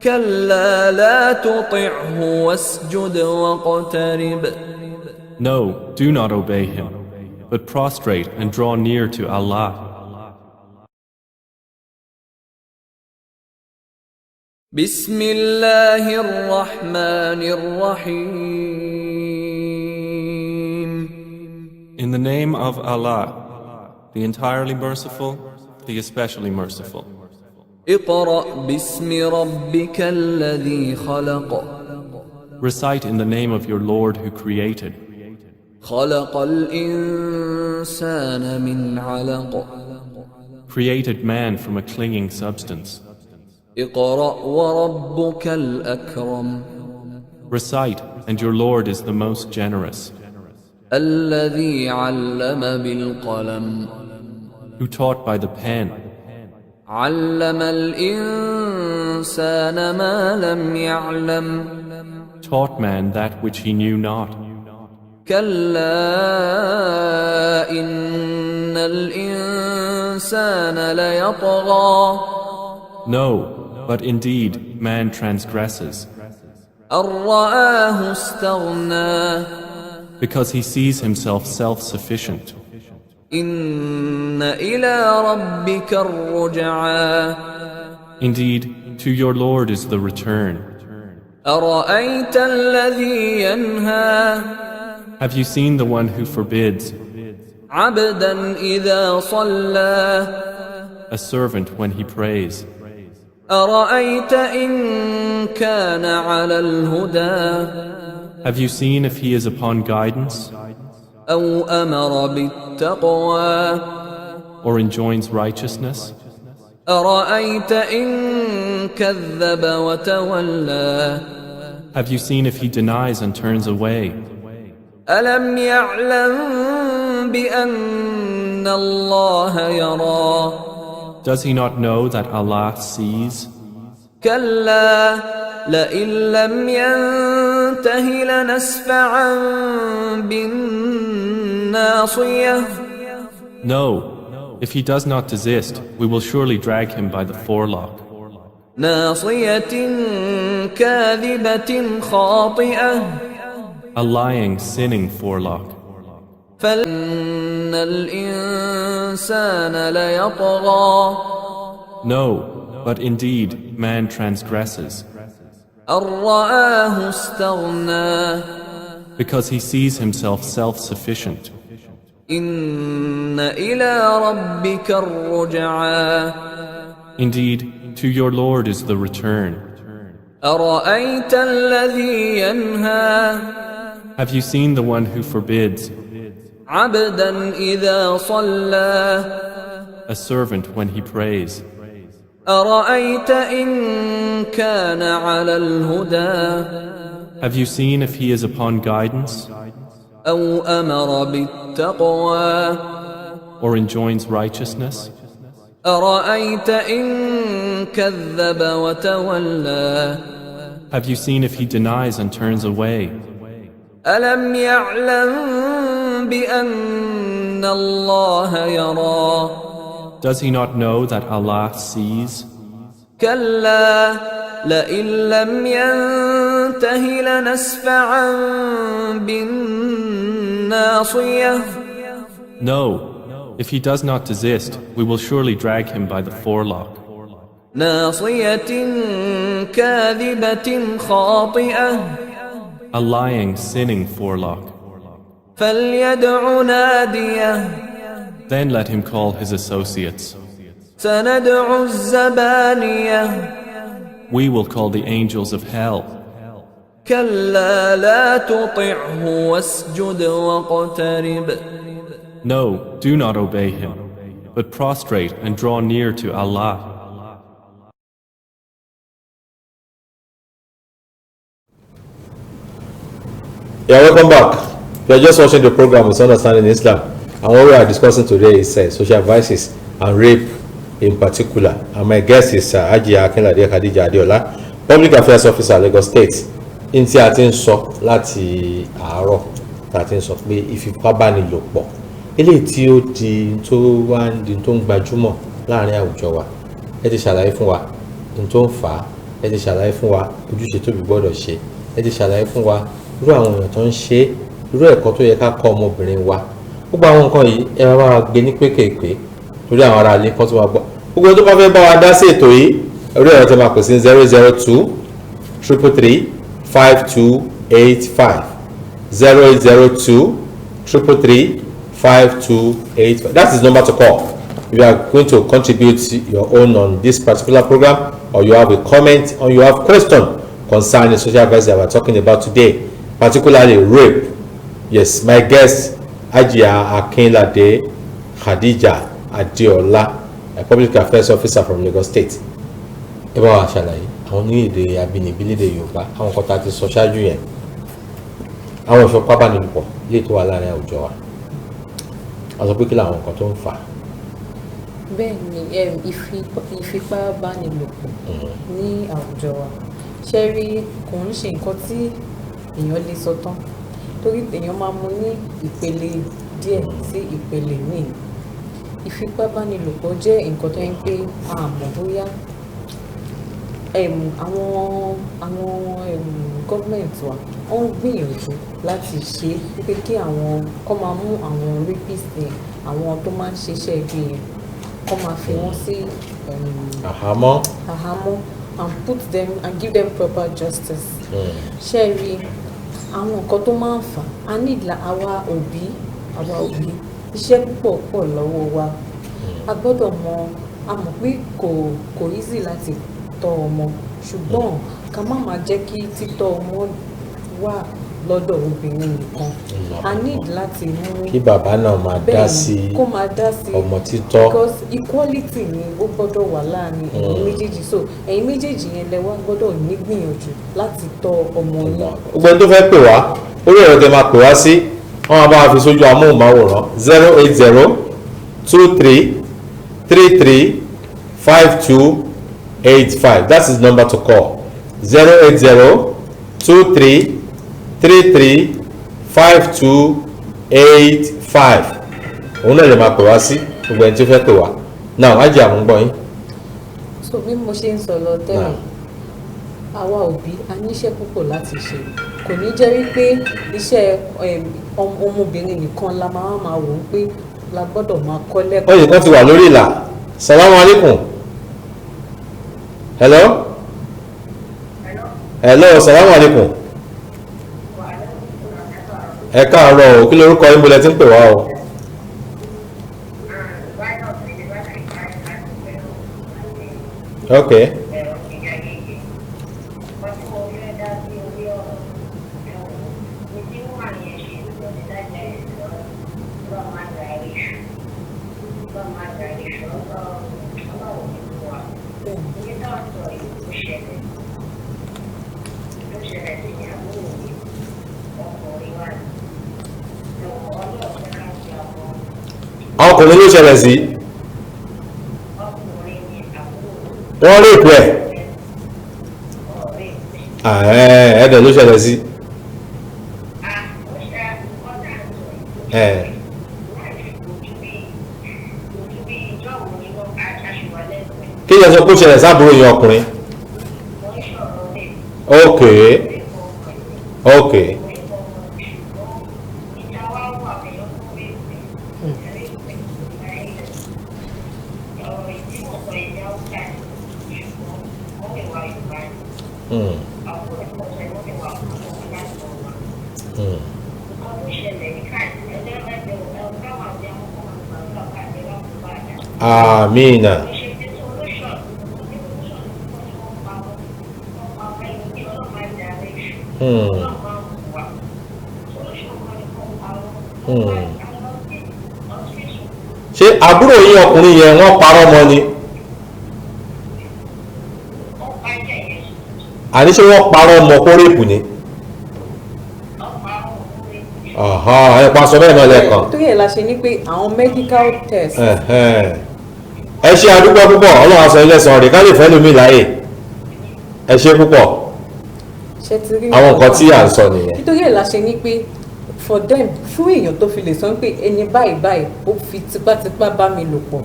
كلا لا تطعه واسجد واقترب No, do not obey him, but prostrate and draw near to Allah. بسم الله الرحمن الرحيم In the name of Allah, the entirely merciful, the especially merciful. اقرأ باسم ربك الذي خلق Recite in the name of your Lord who created. خلق الإنسان من علق created man from a clinging substance. اقرأ وربك الأكرم Recite, and your Lord is the most generous, الذي علم بالقلم who taught by the pen, علم الإنسان ما لم يعلم taught man that which he knew not. كلا إن الإنسان ليطغى No, but indeed man transgresses, أن رآه استغنى because he sees himself self-sufficient. إن إلى ربك الرجعى Indeed, to your Lord is the return. أرأيت الذي ينهى Have you seen the one who forbids, عبدا إذا صلى a servant when he prays? أرأيت إن كان على الهدى Have you seen if he is upon guidance, أو أمر بالتقوى or enjoins righteousness? أرأيت إن كذب وتولى Have you seen if he denies and turns away? ألم يعلم بأن الله يرى Does he not know that Allah sees? كلا لئن لم ينته لنسفعا بالناصية No. If he does not desist, we will surely drag him by the forelock. ناصية كاذبة خاطئة A lying, sinning forelock. فإن الإنسان ليطغى No, but indeed man transgresses, أن رآه استغنى because he sees himself self-sufficient. إن إلى ربك الرجعى Indeed, to your Lord is the return. أرأيت الذي ينهى Have you seen the one who forbids, عبدا إذا صلى a servant when he prays? أرأيت إن كان على الهدى Have you seen if he is upon guidance, أو أمر بالتقوى or enjoins righteousness? أرأيت إن كذب وتولى Have you seen if he denies and turns away? ألم يعلم بأن الله يرى Does he not know that Allah sees? كلا لئن لم ينته لنسفعا بالناصية No. If he does not desist, we will surely drag him by the forelock. ناصية كاذبة خاطئة A lying, sinning forelock. فليدع ناديه Then let him call his associates. سندع الزبانية We will call the angels of hell. كلا لا تطعه واسجد واقترب No, do not obey him, but prostrate and draw near to Allah. Yeah, welcome back. You are just watching the program with Understanding Islam, and what we are discussing today is social vices and rape in particular. And my guest is Hajiya Akinlade Khadija Adeola, Public Affairs Officer, Lagos State. In tí a ti ń sọ láti àárọ̀ tá a ti ń sọ pé ìfipábánilòpọ̀ eléyìí tí ó di tó wá ń di tó ń gbajúmọ̀ láàrin àwùjọ wa, ẹ ti ṣàlàyé fún wa ní tó ń fà á, ẹ ti ṣàlàyé fún wa ojúṣe tóbi gbọ́dọ̀ ṣe, ẹ ti ṣàlàyé fún wa irú àwọn èèyàn tó ń ṣe, irú ẹ̀kọ́ tó yẹ ká kọ́ ọmọbìnrin wa. Gbogbo àwọn nǹkan yìí ẹ máa bá wa gbé ní pékèké torí àwọn ará ilé kan tó máa gbọ́. Gbogbo tó bá fẹ́ bá wa dá sí ètò yìí, orí ẹ̀rọ tó máa pè sí 002 333 5285 0802 333 5285. That is the number to call. If you are going to contribute your own on this particular program, or you have a comment, or you have question concerning social violence that we are talking about today, particularly rape. Yes, my guest Ajia Akinlade Khadija Adeola, a public affairs officer from Lagos State. Ẹ bá wa ṣàlàyé àwọn ní èdè abínibí lédè Yorùbá àwọn kan tá a ti sọ ṣáájú yẹn àwọn ìfipábánilòpọ̀ lè tó wà láàrin àwùjọ wa a sọ pé kí làwọn nǹkan tó ń fà á. Bẹ́ẹ̀ ni ìfipábánilòpọ̀ ní àwùjọ wa ṣe rí kò ń ṣe nǹkan tí èèyàn lè sọ tán torí èèyàn máa mú ní ìpele díẹ̀ sí ìpele míì. Ìfipábánilòpọ̀ jẹ́ nǹkan tó ń pé a mọ̀ bóyá àwọn gọ́ọ̀mẹ̀ntì wa wọ́n ń gbìyànjú láti ṣe pé kí àwọn kọ́ máa mú àwọn rapist àwọn tó máa ń ṣiṣẹ́ ibi yẹn kọ́ máa fi wọ́n sí àhámọ́ and put them and give them proper justice. Ṣé rí àwọn nǹkan tó máa ń fà á ní àwa òbí iṣẹ́ púpọ̀ pọ̀ lọ́wọ́ wa a gbọ́dọ̀ a mọ̀ pé kò easy láti tọ́ ọmọ ṣùgbọ́n ká má máa jẹ́ kí títọ́ ọmọ wà lọ́dọ̀ obìnrin nìkan a need láti mú kí bàbá náà máa dá sí ọmọ títọ́ because equality ni ó gbọ́dọ̀ wà láàrin ẹ̀yin méjèèjì so ẹ̀yin méjèèjì yẹn lẹ wá gbọ́dọ̀ nígbìyànjú láti tọ́ ọmọ yín. gbogbo ẹni tó fẹ́ pè wá orí ẹ̀rọ tẹ máa pè wá sí wọ́n máa bá wa fi sójú amóhùnmáwòrán 08023335285 that is the number to call 08023335285 òun náà lè máa pè wá sí gbogbo ẹni tó fẹ́ pè wá náà wá jẹ́ àmúgbọ́ yín. so bí mo ṣe ń sọ lọ tẹ́lẹ̀ àwa òbí a níṣẹ́ púpọ̀ láti ṣe kò ní jẹ́ wípé iṣẹ́ ọmọbìnrin nìkan la máa wò ó pé la gbọ́dọ̀ máa kọ́ lẹ́kọ̀ọ́. oye kan ti wà lórí ìlà salamu alaikum hello salamu alaikum ẹ káàárọ̀ o kí lorúkọ yín bọ́lẹ̀ tí ń pè wá o. okay. ọkùnrin ló ṣẹlẹ̀ sí wọ́n rí ìpẹ́ ẹ̀ẹ́dẹ̀ ló ṣẹlẹ̀ sí kí yẹn sọ pé ó ṣẹlẹ̀ sábúrò yẹn ọkùnrin okay. Amina. Ṣé àbúrò yín ọkùnrin yẹn wọ́n parọ́ mọ́ ni? Àní ṣé wọ́n parọ́ mọ́ kó rèpù ni? Ẹ pa sọ bẹ́ẹ̀ náà lẹ́ẹ̀kan. Tó yẹ la ṣe ní pé àwọn medical test. Ẹ ṣe àdúgbò púpọ̀ Ọlọ́run aṣọ ilé ẹ̀sán rẹ̀ ká lè fẹ́ lómi láàyè. Ẹ ṣe púpọ̀. Àwọn nǹkan tí à ń sọ nìyẹn. Nítorí ẹ̀ la ṣe ní pé for them fún èèyàn tó fi lè sọ pé ẹni báyìí ó fi tipátipá bá mi lò pọ̀.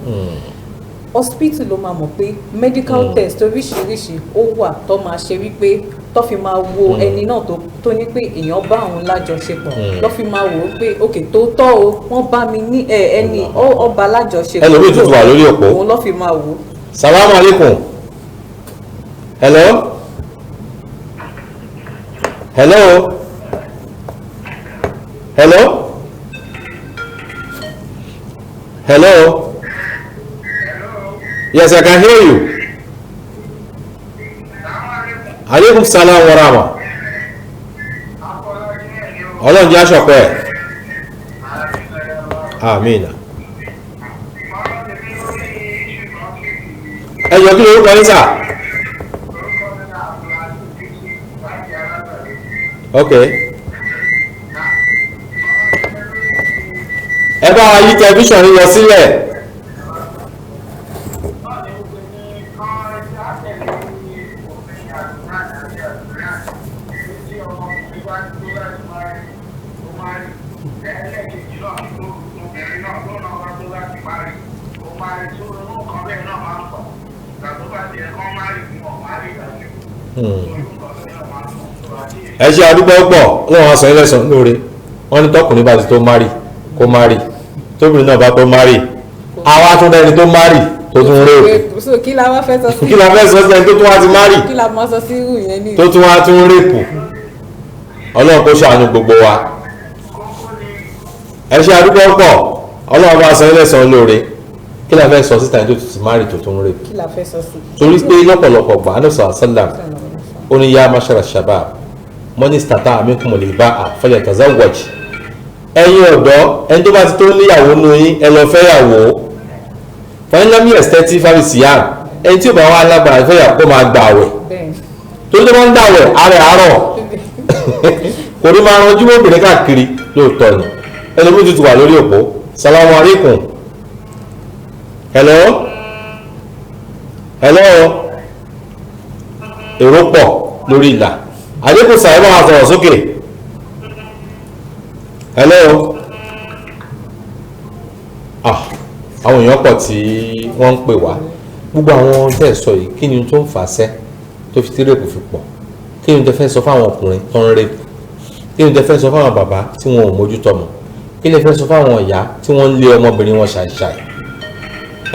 Hospital ló máa mọ̀ pé medical test oríṣiríṣi ó wà tó máa ṣe wípé tó fi máa wo ẹni náà tó ní pé èèyàn bá òun lájọṣepọ̀ ló fi máa wò ó pé òkè tó tọ́ o wọ́n bá mi ní ẹni ọba lájọṣepọ̀ ẹlòmíì tuntun wà lórí òpó òun ló fi máa wò ó. salamu alaikum hello yes I can hear you. aleykum salaam wa rahma. ọlọ́run jẹ́ aṣọ pẹ́. amina. ẹ jọ kí lorúkọ yín sà. ok ẹ bá wa yí tẹlifíṣàn yín lọ sílẹ̀. ẹ ṣe àdúgbò pọ̀ lọ́wọ́ aṣọ ẹlẹ́sàn lóore wọ́n ní tọkùnrin bá ti tó márì kó márì tóbìnrin náà bá tó márì àwa tún lẹ́ni tó márì tó tún rèpù. so kí la wá fẹ́ sọ sí. kí la fẹ́ sọ sí ẹni tó tún wá ti márì. kí la mọ sọ sí irú yẹn ní. tó tún wá tún rèpù. ọlọ́run kó ṣàánú gbogbo wa. ẹ ṣe àdúgbò pọ̀ ọlọ́run bá aṣọ ẹlẹ́sàn lóore kí la fẹ́ sọ sí ẹni tó ti márì tó tún rèpù. kí la fẹ́ sọ sí. torí pé lọ́pọ̀lọpọ̀ gbà ánú sàlám ó ní yá mashara shabab mọ́nísítà tá àmì kùmọ̀ lè bá àfẹ́lẹ̀ tazawwaj ẹ̀yin ọ̀dọ́ ẹni tó bá ti tó níyàwó nù yín ẹ lọ fẹ́yàwó fẹ́yìnlámì ẹ̀sítẹ́tì fábísíyàm ẹni tí ò bá wà lágbára fẹ́yàwó kó máa gbà àwẹ̀ torí tó bá ń gbà àwẹ̀ àrẹ̀ àárọ̀ kò ní máa ranjú mọ́bìnrin káàkiri lóòótọ́ ni ẹni mú tutù wà lórí òpó salamu alaikum hello èrò pọ̀ lórí ìlà àdínkù sàìmọ́ àtọ̀rọ̀ sókè hello àwọn èèyàn pọ̀ tí wọ́n ń pè wá gbogbo àwọn tẹ́ sọ yìí kí ni tó ń fàṣẹ tó fi tí rèpù fi pọ̀ kí ni tẹ́ fẹ́ sọ fáwọn ọkùnrin tó ń rèpù kí ni tẹ́ fẹ́ sọ fáwọn bàbá tí wọn ò mójútó ọmọ kí ni tẹ́ fẹ́ sọ fáwọn ìyá tí wọ́n ń lé ọmọbìnrin wọn ṣàìṣàì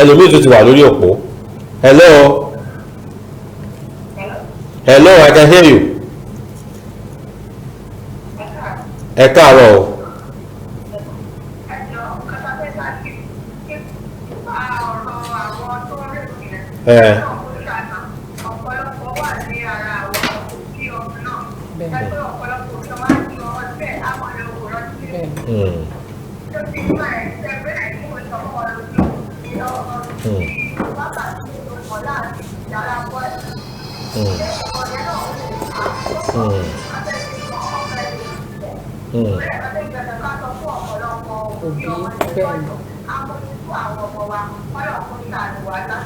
ẹlòmíì tó ti wà lórí òpó hello I can hear you. ẹ káàárọ̀ o.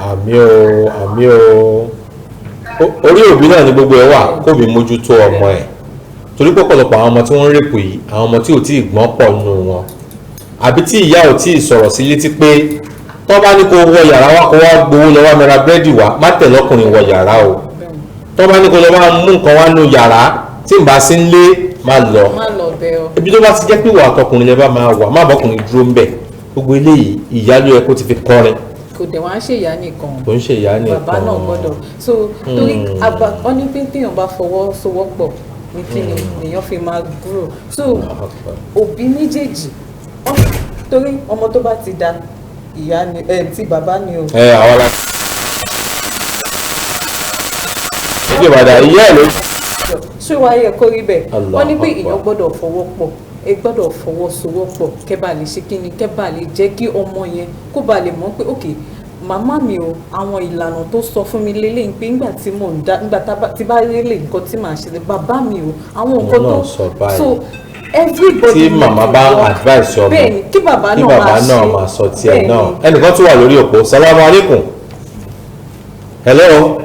àmì o orí òbí náà ni gbogbo ẹ wà kóbi mójútó ọmọ ẹ torí pọ̀pọ̀lọpọ̀ àwọn ọmọ tí wọ́n ń rèpò yìí àwọn ọmọ tí ò tí ì gbọ́n pọ̀ nù wọn àbí tí ìyá ò tí ì sọ̀rọ̀ sí létí pé tọ́ bá ní kó wọ yàrá wa kó wá gbowó lọ́wọ́ mẹ́ra búrẹ́dì wá má tẹ̀lé ọkùnrin wọ yàrá o tọ́ bá ní kó lọ máa mú nǹkan wá nù yàrá tí n bá sí ń lé má lọ ibi tó bá ti jẹ́ pé ìwà àtọkùnrin lè bá máa wà má bọ́kùnrin dúró ń bẹ̀ gbogbo eléyìí ìyá ló yẹ kó ti fi kọrin kò dẹ̀ wá ń ṣe ìyá nìkan kò ń ṣe ìyá nìkan bàbá náà gbọ́dọ̀ so torí wọ́n ní pé téèyàn bá fọwọ́sowọ́pọ̀ ní kí ni èèyàn fi máa grow so òbí méjèèjì torí ọmọ tó bá ti da ìyá ni ti bàbá ni o. àwọn la ṣe ìbàdàn ìyá ẹ̀ ló. ṣé wàá yẹ kó rí bẹ́ẹ̀ wọ́n ní pé èèyàn gbọ́dọ̀ fọwọ́pọ̀ ẹ gbọ́dọ̀ fọwọ́sowọ́pọ̀ kẹ́ bá lè ṣe kí ni kẹ́ bá lè jẹ́ kí ọmọ yẹn kó bá lè mọ̀ pé ok màmá mi o àwọn ìlànà tó sọ fún mi lélẹ́yìn pé nígbà tí mò ń dá nígbà tí bá lélẹ̀ nǹkan tí màá ṣe bàbá mi o àwọn nǹkan tó so everybody tí màmá bá advice ọmọ bẹ́ẹ̀ni kí bàbá náà máa sọ tiẹ̀ náà ẹnìkan tó wà lórí òpó salamu alaikum hello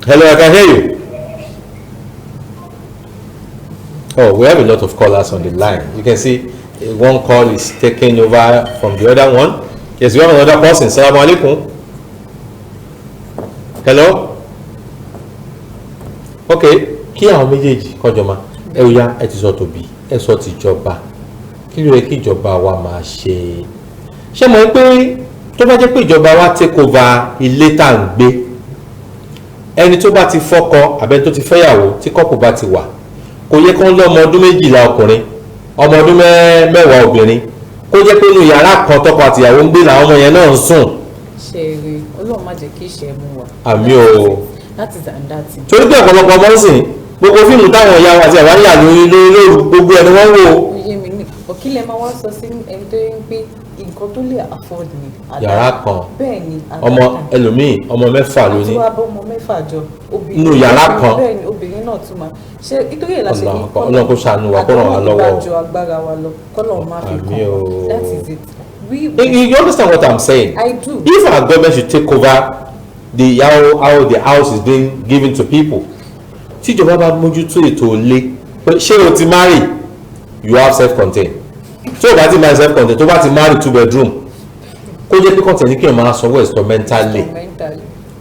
I can hear you. Oh, we have a lot of callers on the line. You can see one call is taken over from the other one. Yes, we have another person. Assalamu alaikum. Hello. Okay. Kí àwọn méjèèjì kọjọ ma ẹ ò yá ẹ ti sọ tòbí ẹ sọ tìjọba kí ló yẹ kí ìjọba wa máa ṣe ṣé mo rí pé tó bá jẹ́ pé ìjọba wa take over ilé tá à ń gbé ẹni tó bá ti fọ́kọ àbẹ́ni tó ti fẹ́yàwó tí kọ́pù bá ti wà kò yẹ kó ń lọ ọmọ ọdún 12 ọkùnrin ọmọ ọdún 10 obìnrin kó jẹ́ pé inú yàrá kan tọkọ àtìyàwó ń gbé làwọn ọmọ yẹn náà ń sùn. ṣe eré ọlọ́run má jẹ́ kí ìṣẹ́ mú wa. àmì o. láti dàndáàtì. torí pé ọ̀pọ̀lọpọ̀ ọmọ ń sìn gbogbo fíìmù táwọn ìyá wa àti àwọn ìyá lórí lóru gbogbo ẹni wọ́n wò. oyè mi ní ọ̀kílẹ̀ máa wá sọ sí ẹni tó ń pé nǹkan tó lè afford ni. yàrá kan bẹ́ẹ̀ ni ọmọ ẹlòmíì ọmọ mẹ́fà ló ní àti wá bọ́ ọmọ mẹ́fà jọ inú yàrá kan bẹ́ẹ̀ ni obìnrin náà tún máa ṣe nítorí ẹ̀ la ṣe ní Ọlọ́run kó ṣàánú wa kó ràn wá lọ́wọ́ àjọ agbára wa lọ kọ́lọ̀ máa fi kàn wá. That is it. You understand what I'm saying? I do. If our government should take over the how the house is being given to people, tíjọba bá mójútó ètò ilé pé ṣé o ti marry you have self-contained tí o bá ti marry self-contained tó bá ti marry 2 bedroom kó jẹ́ pé content ní kí n máa sanwó instrumentally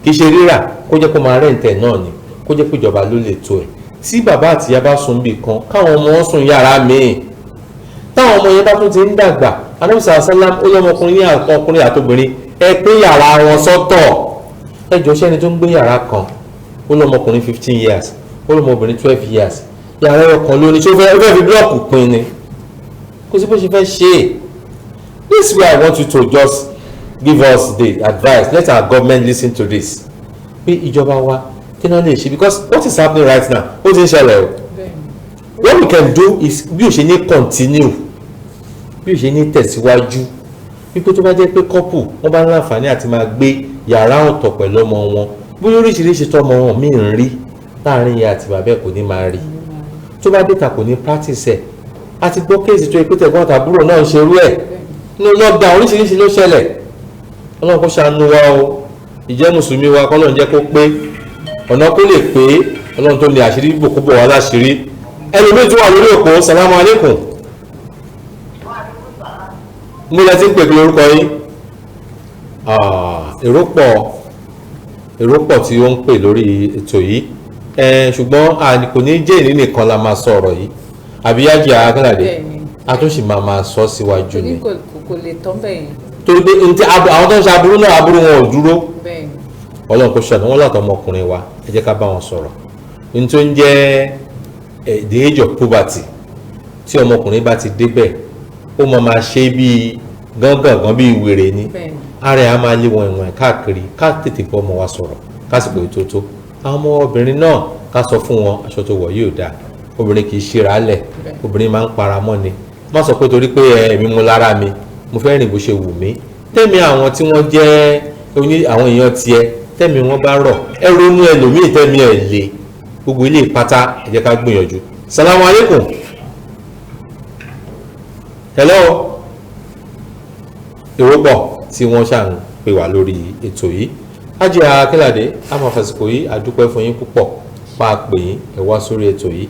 kì í ṣe rírà kó jẹ́ kó máa rẹ́ǹtẹ̀ náà ni kó jẹ́ pé ìjọba ló lè tó ẹ̀ tí bàbá àti ìyá bá sùn bì kan káwọn ọmọ wọn sùn yàrá míì táwọn ọmọ yẹn bá tún ti ń dàgbà anamisa asalam ó lọ́mọkùnrin ní ọkùnrin àtobìnrin ẹ pé yàrá wọn sọ́tọ̀ ẹ jọ ṣẹ́ni tó ń gbé yàrá kan ó lọ́mọkùnrin 15 years ó lọ́mọbìnrin 12 years yàrá ọkàn lónìí tó fẹ́ fi blọọkù pin ni kò sí bó ṣe fẹ́ ṣe é. This way I want you to just give us the advice let our government listen to this pé ìjọba wa kí náà lè ṣe because what is happening right now ó ti ń ṣẹlẹ̀ o what we can do is bí o ṣe ní continue bí o ṣe ní tẹ̀síwájú wípé tó bá jẹ́ pé couple wọ́n bá ń láǹfààní àti máa gbé yàrá ọ̀tọ̀ pẹ̀lú ọmọ wọn bóyá oríṣiríṣi tọmọ wọn míì ń rí láàrin ìyá àti bàbá ẹ̀ kò ní máa rí tó bá dé ta kò ní practice ẹ̀ a ti gbọ́ kéèsì tó yẹ pé tẹ̀gbọ́n tàbúrò náà ń ṣerú ẹ̀ ní lockdown oríṣiríṣi ló ṣẹlẹ̀ ọlọ́run kó ṣàánú wa o ìjẹ́ mùsùlùmí wa kọ́lọ́run jẹ́ kó pé ọ̀nà kó lè pé ọlọ́run tó ní àṣírí bò kó bọ̀ wá láṣírí ẹlòmíì tó wà lórí òpó salamu alaikum mo lẹ ti ń pè kí lórúkọ yín èrò pọ̀ tí ó ń pè lórí ètò yìí ṣùgbọ́n kò ní jẹ́ ìní nìkan la máa sọ ọ̀rọ̀ yìí àbíyájí akínàdé a tún sì máa sọ síwájú ni kò lè tán bẹ́ẹ̀ yẹn. torí pé àwọn tó ń ṣe aburú náà aburú wọn ò dúró ọlọ́run kò ṣàánú wọn látọ̀ ọmọkùnrin wa ẹ jẹ́ ká bá wọn sọ̀rọ̀ ní tó ń jẹ́ the age of puberty tí ọmọkùnrin bá ti débẹ̀ ó máa ṣe bíi gángan bíi wèrè ni ara ẹ̀ á máa lé wọn ìwọ̀n káàkiri ká tètè bọ́ ọmọ wa sọ̀rọ̀ kásìkò ètòtò àwọn ọmọ obìnrin náà ká sọ fún wọn aṣọ tó wọ̀ yóò dáa obìnrin kì í ṣíra lẹ̀ obìnrin máa ń para mọ́ ni má sọ pé torí pé ẹ̀mí mu lára mi mo fẹ́ rìn bó ṣe wù mí tẹ́mi àwọn tí wọ́n jẹ́ àwọn èèyàn tiẹ̀ tẹ́mi wọ́n bá rọ̀ ẹ ronú ẹlòmíì tẹ́mi ẹ̀ lè gbogbo ilé pátá ẹ jẹ́ ká gbìyànjú. salamu alaikum hello èrò pọ̀ tí wọ́n ṣàn pè wá lórí ètò yìí Hájì Akínládé a máa fàsìkò yìí àdúpẹ́ fún yín púpọ̀ pa àpè yín ẹ wá sórí ètò yìí.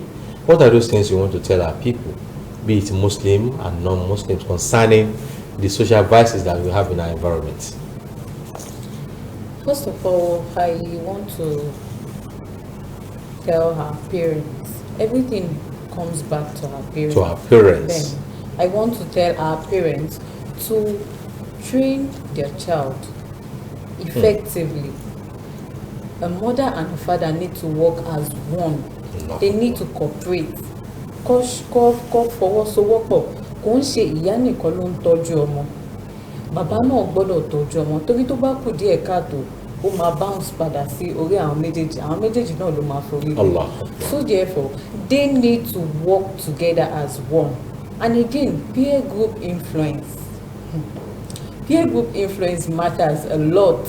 What are those things you want to tell our people, be it Muslim and non-Muslims, concerning the social vices that we have in our environment? First of all, I want to tell our parents, everything comes back to our parents. To our parents. Then, I want to tell our parents to train their child effectively. A mother and a father need to work as one. They need to cooperate. Kọ́ fọwọ́sowọ́pọ̀ kò ń ṣe ìyá nìkan ló ń tọ́jú ọmọ. Bàbá náà gbọ́dọ̀ tọ́jú ọmọ torí tó bá kù díẹ̀ káàtó ó máa bounce padà sí orí àwọn méjèèjì náà ló máa forí lé. So therefore they need to work together as one. And again, peer group influence. Peer group influence matters a lot.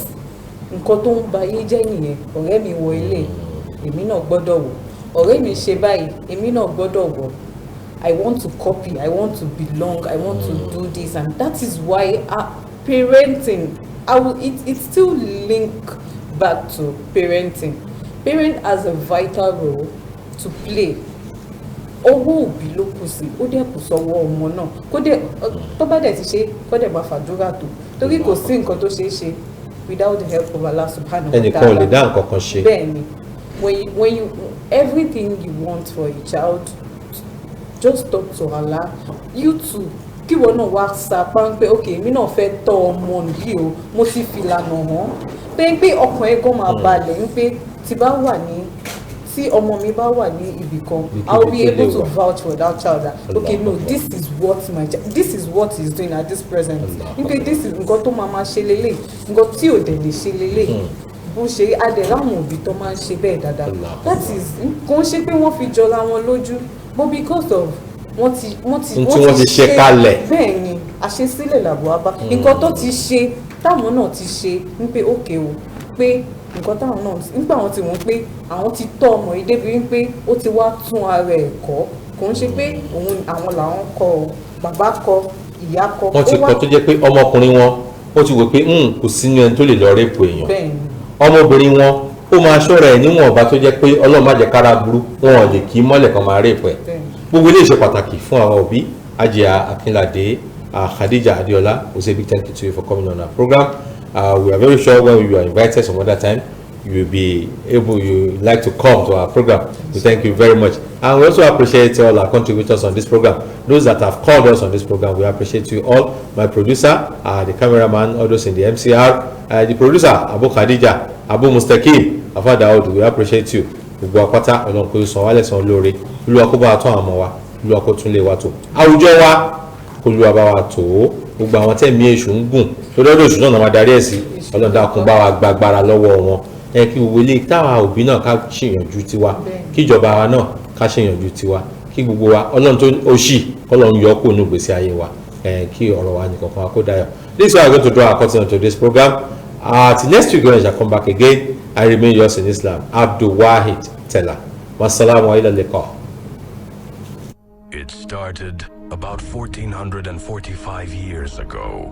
Nǹkan tó ń ba ayé jẹ́ nìyẹn, ọ̀rẹ́ mi wọ ilé èmi náà gbọ́dọ̀ wọ̀, ọ̀rẹ́ mi ṣe báyìí èmi náà gbọ́dọ̀ wọ̀. I want to copy, I want to belong, I want to do this, and that is why parenting, it still link back to parenting. Parent has a vital role to play. Owó òbí ló kù sí, ó dẹ̀ kù sọ́wọ́ ọmọ náà, kó dẹ̀ tó bá dẹ̀ ti ṣe kó dẹ̀ máa fàdúrà tó, torí kò sí nǹkan tó ṣeé ṣe without the help of Allah subhanahu wa ta'ala. Ẹnìkan ò lè dá nǹkan kan ṣe. Bẹ́ẹ̀ni, when you everything you want for a child, just talk to Allah. You too, kí wọ́n náà wá sapá pé ok èmi náà fẹ́ tọ́ ọmọ yìí o, mo ti fi ìlànà hàn pé ọkàn ẹ̀ gan máa balẹ̀ wípé tí ọmọ mi bá wà ní ibì kan, I will be able to vouch for that child that okay no, this is what he's doing at this present. Wípé this is nǹkan tó máa ṣe lélẹ̀, nǹkan tí ò dẹ̀ lè ṣe lélẹ̀. Bó ṣe adẹ̀ láwọn òbí tó máa ń ṣe bẹ́ẹ̀ dáadáa. That is kò ń ṣe pé wọ́n fi jọra wọn lójú, but because of wọ́n ti ṣe kalẹ̀. bẹ́ẹ̀ ni àṣesílẹ̀ làbọ̀ wá bá nǹkan tó ti ṣe táwọn náà ti ṣe ń pé òkè o pé nǹkan táwọn náà nígbà wọn ti wọ́n pé àwọn ti tọ́ ọmọ yìí débi wípé ó ti wá tún ara ẹ̀ kọ́ kò ń ṣe pé àwọn làwọn kọ́ ọ bàbá kọ́ ìyá kọ́. wọ́n ti kọ́ tó jẹ́ pé ọmọkùnrin wọn ó ti wò pé kò sínú ẹni tó lè lọ rẹ́pù èèyàn. bẹ́ẹ̀ ni ọmọbìnrin wọn ó máa ṣọ́ra ẹ̀ níwọ̀nba tó jẹ́ pé ọlọ́run má jẹ́ kára burú wọn ò lè kí mọ́lẹ̀ kan máa rẹ́pù ẹ̀. gbogbo ilé ṣe pàtàkì fún àwọn òbí. Ajia Akinlade, Khadija Adiola, we say big thank you to you for coming on our program. We are very sure when you are invited some other time, you will be able, you like to come to our program. We thank you very much. And we also appreciate all our contributors on this program. Those that have called us on this program, we appreciate you all. My producer, the cameraman, all those in the MCR, the producer, Abu Khadija, Abu Mustaqim, Afa Daoud, we appreciate you. Gbogbo apáta Ọlọ́run kó san wálẹ̀ san lóore. Olúwa kó bá wa tún àwọn ọmọ wa, Olúwa kó tún lé wa tò. Àwùjọ wa kó Olúwa bá wa tò ó. Gbogbo àwọn tẹ̀mí èṣù ń gùn lórí ọ̀dọ̀ èṣù náà máa darí ẹ̀ sí. Ọlọ́run dákun bá wa gbàgbára lọ́wọ́ wọn. Kí gbogbo ilé táwa òbí náà ká ṣèyànjú tiwa, kí ìjọba wa náà ká ṣèyànjú tiwa, kí gbogbo wa Ọlọ́run tó òṣì Ọlọ́run yọ kó nínú ìgbésí ayé wa, kí ọ̀rọ̀ wa nìkan kan wa kó dayọ̀. This is why I'm going to draw our curtain to this program. Till next week when I shall come back again, I remain yours in Islam, Abdul Wahid Teller. Wassalamu ila liqa. It started about 1445 years ago.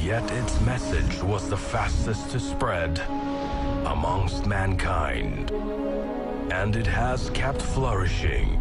Yet its message was the fastest to spread amongst mankind. And it has kept flourishing